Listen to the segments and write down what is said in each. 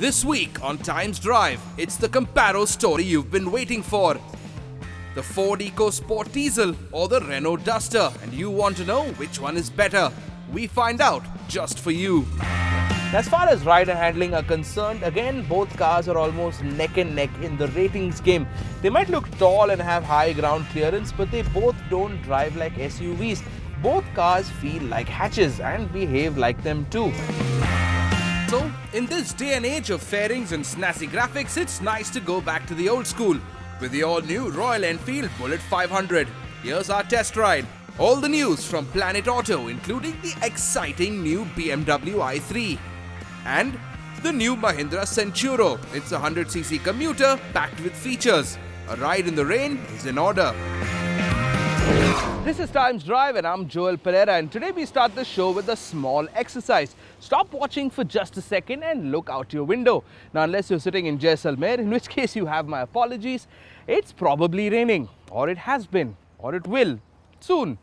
This week on Times Drive, it's the comparo story you've been waiting for. The Ford Ecosport diesel or the Renault Duster, and you want to know which one is better. We find out just for you. As far as rider handling are concerned, again, both cars are almost neck and neck in the ratings game. They might look tall and have high ground clearance, but they both don't drive like SUVs. Both cars feel like hatches and behave like them too. So, in this day and age of fairings and snazzy graphics, it's nice to go back to the old school with the all-new Royal Enfield Bullet 500. Here's our test ride. All the news from Planet Auto, including the exciting new BMW i3 and the new Mahindra Centuro. It's a 100cc commuter packed with features. A ride in the rain is in order. This is Times Drive and I'm Joel Pereira, and today we start the show with a small exercise. Stop watching for just a second and look out your window. Now, unless you're sitting in Jaisalmer, in which case you have my apologies, it's probably raining, or it has been, or it will soon.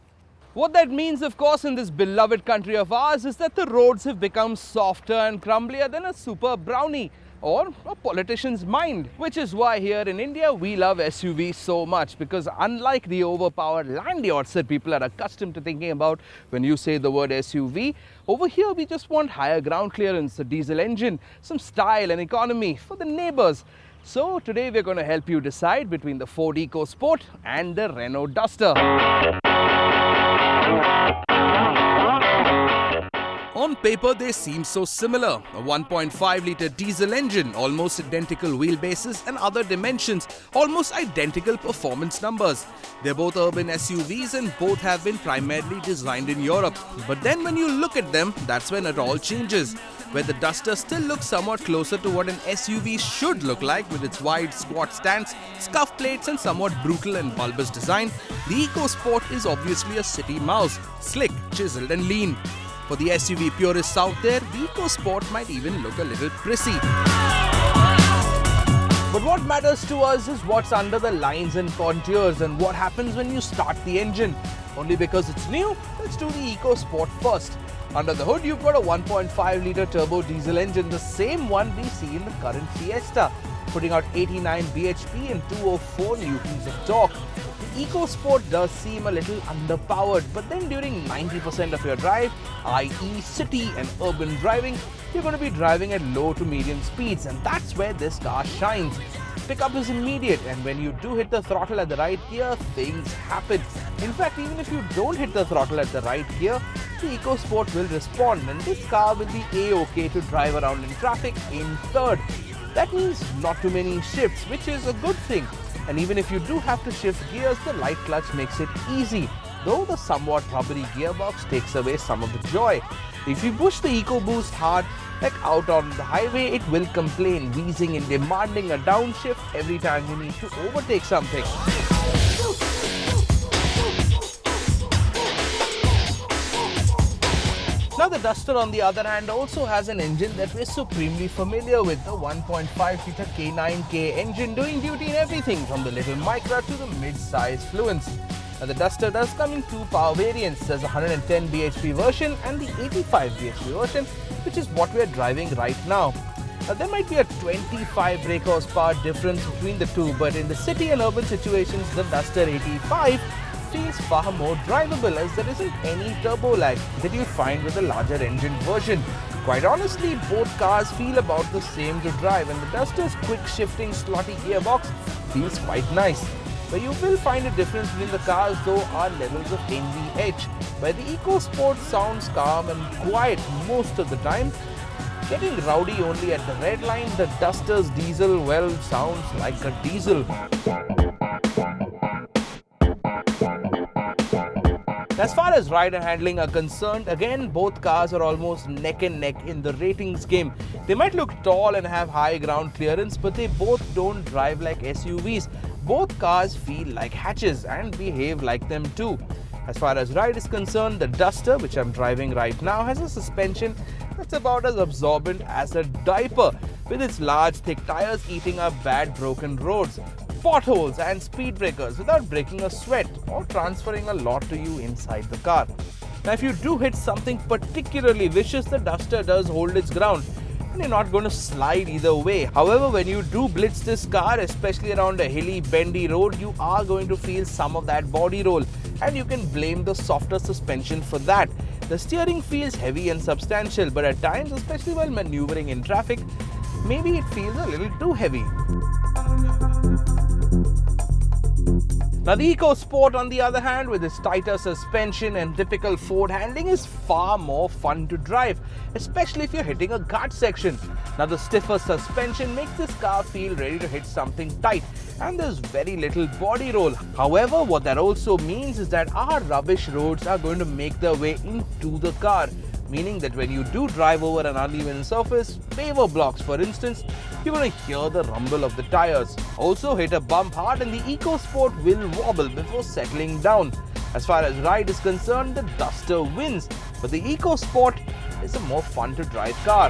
What that means, of course, in this beloved country of ours is that the roads have become softer and crumblier than a super brownie or a politician's mind, which is why here in India we love SUVs so much, because unlike the overpowered land yachts that people are accustomed to thinking about when you say the word SUV, over here we just want higher ground clearance, a diesel engine, some style and economy for the neighbors. So today we're going to help you decide between the Ford Ecosport and the Renault Duster. On paper, they seem so similar. A 1.5-litre diesel engine, almost identical wheelbases and other dimensions, almost identical performance numbers. They're both urban SUVs and both have been primarily designed in Europe. But then when you look at them, that's when it all changes. Where the Duster still looks somewhat closer to what an SUV should look like with its wide squat stance, scuff plates and somewhat brutal and bulbous design, the Ecosport is obviously a city mouse, slick, chiseled and lean. For the SUV purists out there, the Ecosport might even look a little prissy. But what matters to us is what's under the lines and contours and what happens when you start the engine. Only because it's new, let's do the Ecosport first. Under the hood, you've got a 1.5-litre turbo diesel engine, the same one we see in the current Fiesta, putting out 89 bhp and 204 newtons of torque. The Ecosport does seem a little underpowered, but then during 90% of your drive, i.e. city and urban driving, you're going to be driving at low to medium speeds, and that's where this car shines. Pickup is immediate, and when you do hit the throttle at the right gear, things happen. In fact, even if you don't hit the throttle at the right gear, the Ecosport will respond, and this car will be A-OK to drive around in traffic in third. That means not too many shifts, which is a good thing. And even if you do have to shift gears, the light clutch makes it easy, though the somewhat rubbery gearbox takes away some of the joy. If you push the EcoBoost hard, like out on the highway, it will complain, wheezing and demanding a downshift every time you need to overtake something. Now the Duster, on the other hand, also has an engine that we're supremely familiar with, the 1.5-litre K9K engine, doing duty in everything from the little Micra to the mid-size Fluence. Now the Duster does come in two power variants. There's a 110 bhp version and the 85 bhp version, which is what we're driving right now. Now there might be a 25 brake horsepower difference between the two, but in the city and urban situations, the Duster 85 feels far more drivable, as there isn't any turbo lag that you'd find with a larger engine version. Quite honestly, both cars feel about the same to drive, and the Duster's quick shifting slotty gearbox feels quite nice. Where you will find a difference between the cars though are levels of NVH, where the Ecosport sounds calm and quiet most of the time, getting rowdy only at the red line. The Duster's diesel, well, sounds like a diesel. As far as rider handling are concerned, again, both cars are almost neck and neck in the ratings game. They might look tall and have high ground clearance, but they both don't drive like SUVs. Both cars feel like hatches and behave like them too. As far as ride is concerned, the Duster, which I'm driving right now, has a suspension that's about as absorbent as a diaper, with its large thick tires eating up bad broken roads, potholes and speed breakers without breaking a sweat or transferring a lot to you inside the car. Now if you do hit something particularly vicious, the Duster does hold its ground. and you're not going to slide either way. However, when you do blitz this car, especially around a hilly, bendy road, you are going to feel some of that body roll, and you can blame the softer suspension for that. The steering feels heavy and substantial, but at times, especially while maneuvering in traffic, maybe it feels a little too heavy. Now the Ecosport, on the other hand, with its tighter suspension and typical Ford handling, is far more fun to drive, especially if you're hitting a guard section. Now the stiffer suspension makes this car feel ready to hit something tight, and there's very little body roll. However, what that also means is that our rubbish roads are going to make their way into the car, meaning that when you do drive over an uneven surface, paver blocks for instance, you're going to hear the rumble of the tires. Also, hit a bump hard and the Ecosport will wobble before settling down. As far as ride is concerned, the Duster wins, but the Ecosport is a more fun to drive car.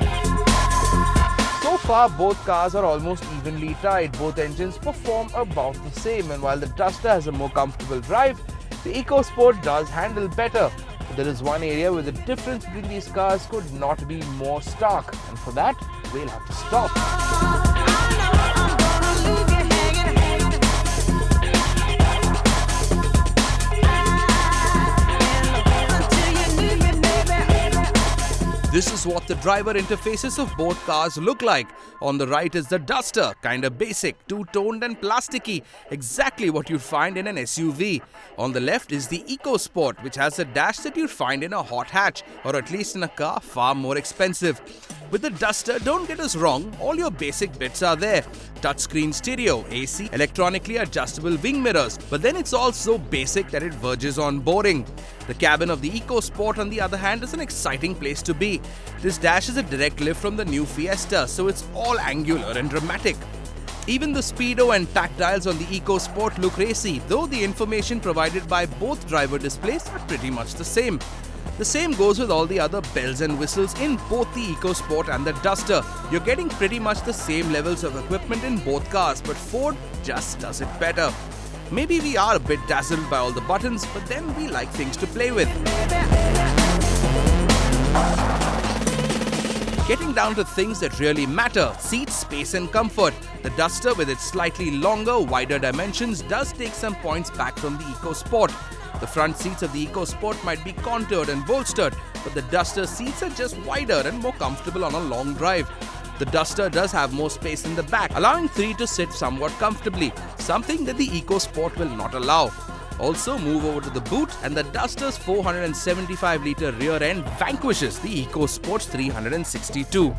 So far, both cars are almost evenly tied. Both engines perform about the same, and while the Duster has a more comfortable drive, the Ecosport does handle better. But there is one area where the difference between these cars could not be more stark, and for that, we'll have to stop. This is what the driver interfaces of both cars look like. On the right is the Duster, kinda basic, two-toned and plasticky, exactly what you'd find in an SUV. On the left is the Ecosport, which has a dash that you'd find in a hot hatch, or at least in a car far more expensive. With the Duster, don't get us wrong, all your basic bits are there. Touchscreen stereo, AC, electronically adjustable wing mirrors, but then it's all so basic that it verges on boring. The cabin of the Ecosport, on the other hand, is an exciting place to be. This dash is a direct lift from the new Fiesta, so it's all angular and dramatic. Even the speedo and tactiles on the Ecosport look racy, though the information provided by both driver displays are pretty much the same. The same goes with all the other bells and whistles in both the Ecosport and the Duster. You're getting pretty much the same levels of equipment in both cars, but Ford just does it better. Maybe we are a bit dazzled by all the buttons, but then we like things to play with. Getting down to things that really matter, seat space and comfort. The Duster, with its slightly longer, wider dimensions, does take some points back from the Ecosport. The front seats of the Ecosport might be contoured and bolstered, but the Duster seats are just wider and more comfortable on a long drive. The Duster does have more space in the back, allowing three to sit somewhat comfortably, something that the Ecosport will not allow. Also, move over to the boot, and the Duster's 475-litre rear end vanquishes the Ecosport's 362.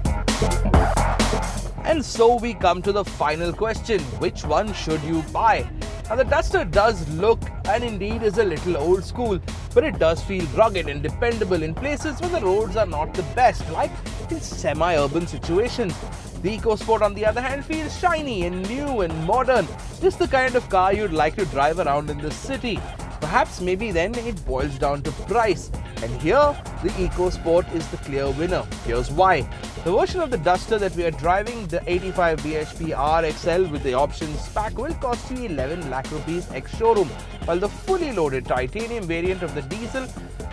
And so we come to the final question: which one should you buy? Now the Duster does look and indeed is a little old school, but it does feel rugged and dependable in places where the roads are not the best, like in semi-urban situations. The Ecosport, on the other hand, feels shiny and new and modern, just the kind of car you'd like to drive around in the city. Perhaps maybe then it boils down to price, and here the Ecosport is the clear winner. Here's why. The version of the Duster that we are driving, the 85 bhp RXL with the options pack, will cost you 11 lakh rupees ex-showroom, while the fully loaded titanium variant of the diesel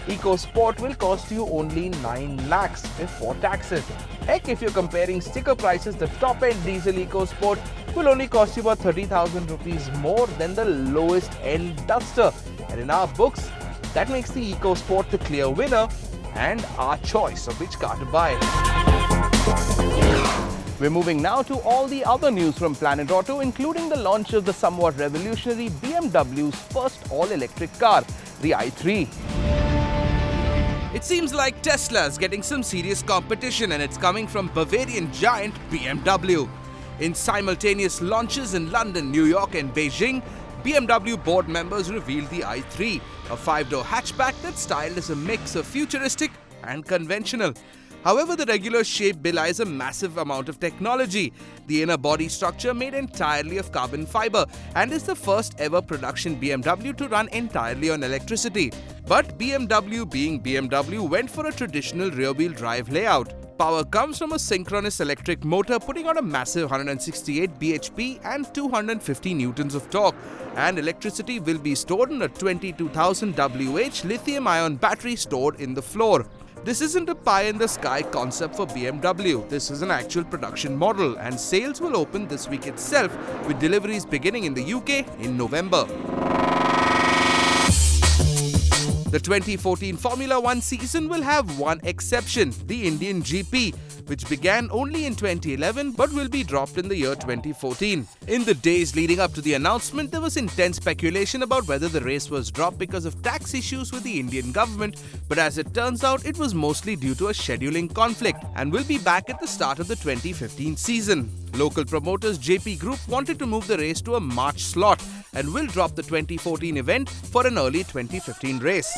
Ecosport will cost you only 9 lakhs before taxes. Heck, if you're comparing sticker prices, the top-end diesel Ecosport will only cost you about 30,000 rupees more than the lowest-end Duster. And in our books, that makes the Ecosport the clear winner and our choice of which car to buy. We're moving now to all the other news from Planet Auto, including the launch of the somewhat revolutionary BMW's first all-electric car, the i3. It seems like Tesla's getting some serious competition, and it's coming from Bavarian giant BMW. In simultaneous launches in London, New York and Beijing, BMW board members revealed the i3, a 5-door hatchback that's styled as a mix of futuristic and conventional. However, the regular shape belies a massive amount of technology. The inner body structure made entirely of carbon fiber and is the first ever production BMW to run entirely on electricity. But BMW, being BMW, went for a traditional rear-wheel drive layout. Power comes from a synchronous electric motor putting out a massive 168 bhp and 250 newtons of torque, and electricity will be stored in a 22,000 Wh lithium-ion battery stored in the floor. This isn't a pie-in-the-sky concept for BMW. This is an actual production model, and sales will open this week itself, with deliveries beginning in the UK in November. The 2014 Formula One season will have one exception, the Indian GP, which began only in 2011 but will be dropped in the year 2014. In the days leading up to the announcement, there was intense speculation about whether the race was dropped because of tax issues with the Indian government, but as it turns out, it was mostly due to a scheduling conflict and will be back at the start of the 2015 season. Local promoters JP Group wanted to move the race to a March slot and will drop the 2014 event for an early 2015 race.